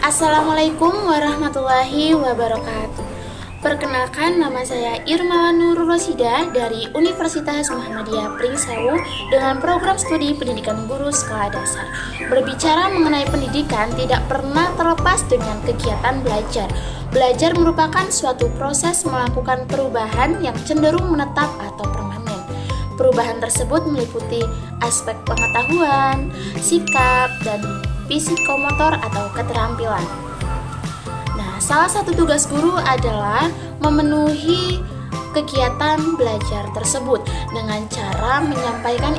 Assalamualaikum warahmatullahi wabarakatuh. Perkenalkan, nama saya Irma Nurul Rosidah dari Universitas Muhammadiyah Pringsewu dengan program studi pendidikan guru sekolah dasar. Berbicara mengenai pendidikan tidak pernah terlepas dengan kegiatan belajar. Belajar merupakan suatu proses melakukan perubahan yang cenderung menetap atau permanen. Perubahan tersebut meliputi aspek pengetahuan, sikap, dan psikomotor atau keterampilan. Nah, salah satu tugas guru adalah memenuhi kegiatan belajar tersebut dengan cara menyampaikan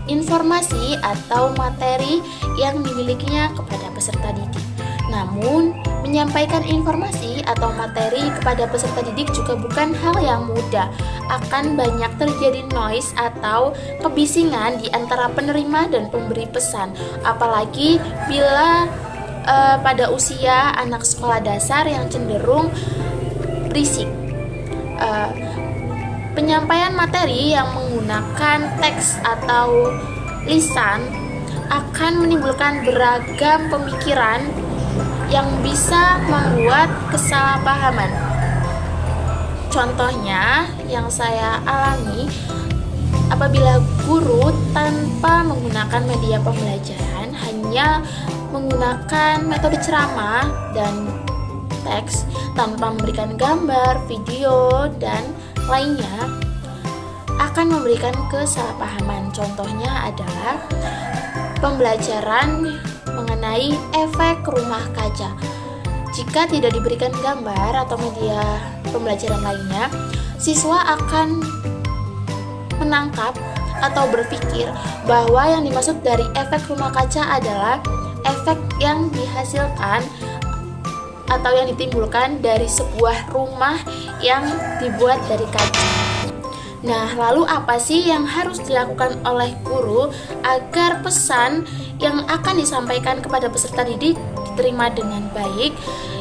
informasi atau materi yang dimilikinya kepada peserta didik. Namun, menyampaikan informasi atau materi kepada peserta didik juga bukan hal yang mudah. Akan banyak terjadi noise atau kebisingan di antara penerima dan pemberi pesan. Apalagi bila pada usia anak sekolah dasar yang cenderung berisik. Penyampaian materi yang menggunakan teks atau lisan akan menimbulkan beragam pemikiran yang bisa membuat kesalahpahaman. Contohnya yang saya alami apabila guru tanpa menggunakan media pembelajaran, hanya menggunakan metode ceramah dan teks tanpa memberikan gambar, video, dan lainnya, akan memberikan kesalahpahaman. Contohnya adalah pembelajaran mengenai efek rumah kaca. Jika tidak diberikan gambar atau media pembelajaran lainnya, siswa akan menangkap atau berpikir bahwa yang dimaksud dari efek rumah kaca adalah efek yang dihasilkan atau yang ditimbulkan dari sebuah rumah yang dibuat dari kaca. Nah, lalu apa sih yang harus dilakukan oleh guru agar pesan yang akan disampaikan kepada peserta didik diterima dengan baik?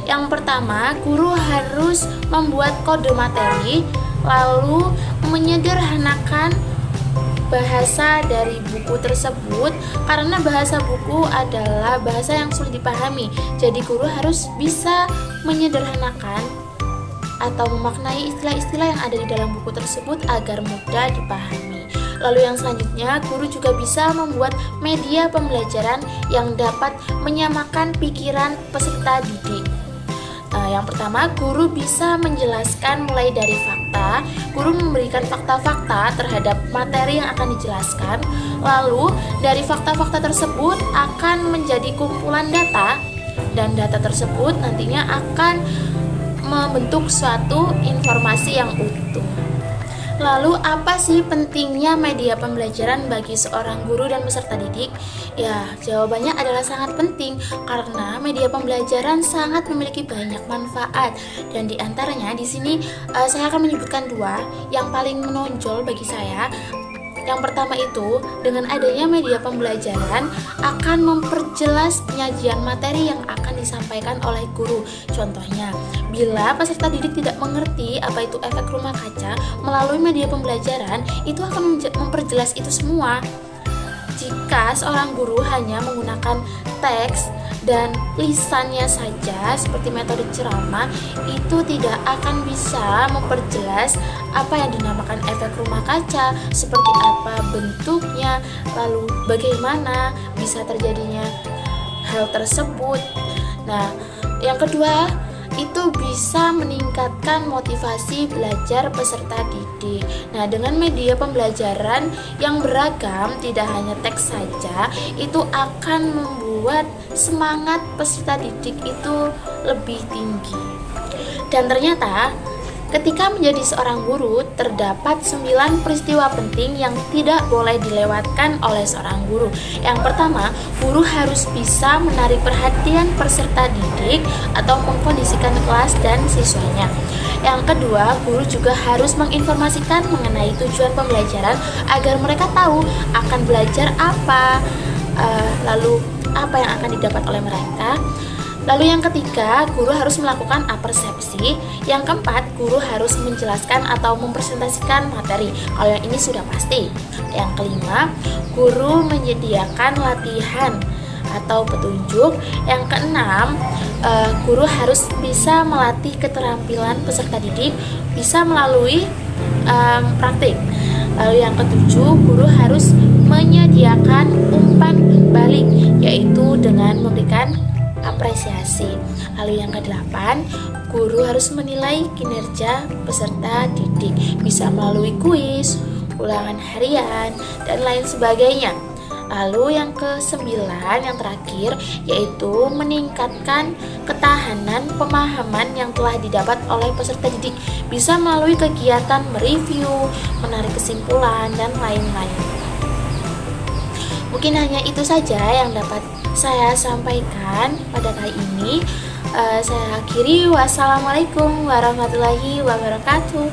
Yang pertama, guru harus membuat kode materi, lalu menyederhanakan bahasa dari buku tersebut, karena bahasa buku adalah bahasa yang sulit dipahami. Jadi guru harus bisa menyederhanakan atau memaknai istilah-istilah yang ada di dalam buku tersebut agar mudah dipahami. Lalu yang selanjutnya, guru juga bisa membuat media pembelajaran yang dapat menyamakan pikiran peserta didik. Yang pertama, guru bisa menjelaskan mulai dari fakta. Guru memberikan fakta-fakta terhadap materi yang akan dijelaskan. Lalu dari fakta-fakta tersebut akan menjadi kumpulan data, dan data tersebut nantinya akan membentuk suatu informasi yang utuh. Lalu apa sih pentingnya media pembelajaran bagi seorang guru dan peserta didik? Ya, jawabannya adalah sangat penting karena media pembelajaran sangat memiliki banyak manfaat, dan diantaranya di sini saya akan menyebutkan dua yang paling menonjol bagi saya. Yang pertama itu, dengan adanya media pembelajaran akan memperjelas penyajian materi yang akan disampaikan oleh guru. Contohnya, bila peserta didik tidak mengerti apa itu efek rumah kaca, melalui media pembelajaran itu akan memperjelas itu semua. Jika seorang guru hanya menggunakan teks dan lisannya saja seperti metode ceramah, itu tidak akan bisa memperjelas apa yang dinamakan efek rumah kaca, seperti apa bentuknya, lalu bagaimana bisa terjadinya hal tersebut. Nah, yang kedua, itu bisa meningkatkan motivasi belajar peserta didik. Nah, dengan media pembelajaran yang beragam, tidak hanya teks saja, itu akan membuat semangat peserta didik itu lebih tinggi. Dan ternyata ketika menjadi seorang guru, terdapat 9 peristiwa penting yang tidak boleh dilewatkan oleh seorang guru. Yang pertama, guru harus bisa menarik perhatian peserta didik atau mengkondisikan kelas dan siswanya. Yang kedua, guru juga harus menginformasikan mengenai tujuan pembelajaran agar mereka tahu akan belajar apa, lalu apa yang akan didapat oleh mereka. Lalu yang ketiga, guru harus melakukan apersepsi. Yang keempat, guru harus menjelaskan atau mempresentasikan materi. Kalau yang ini sudah pasti. Yang kelima, guru menyediakan latihan atau petunjuk. Yang keenam, guru harus bisa melatih keterampilan peserta didik bisa melalui praktik. Lalu yang ketujuh, guru harus menyediakan umpan balik, yaitu dengan memberikan apresiasi. Lalu yang kedelapan, guru harus menilai kinerja peserta didik, bisa melalui kuis, ulangan harian, dan lain sebagainya. Lalu yang ke-9, yang terakhir, yaitu meningkatkan ketahanan pemahaman yang telah didapat oleh peserta didik, bisa melalui kegiatan mereview, menarik kesimpulan, dan lain-lain. Mungkin hanya itu saja yang dapat saya sampaikan pada kali ini. Saya akhiri. Wassalamualaikum warahmatullahi wabarakatuh.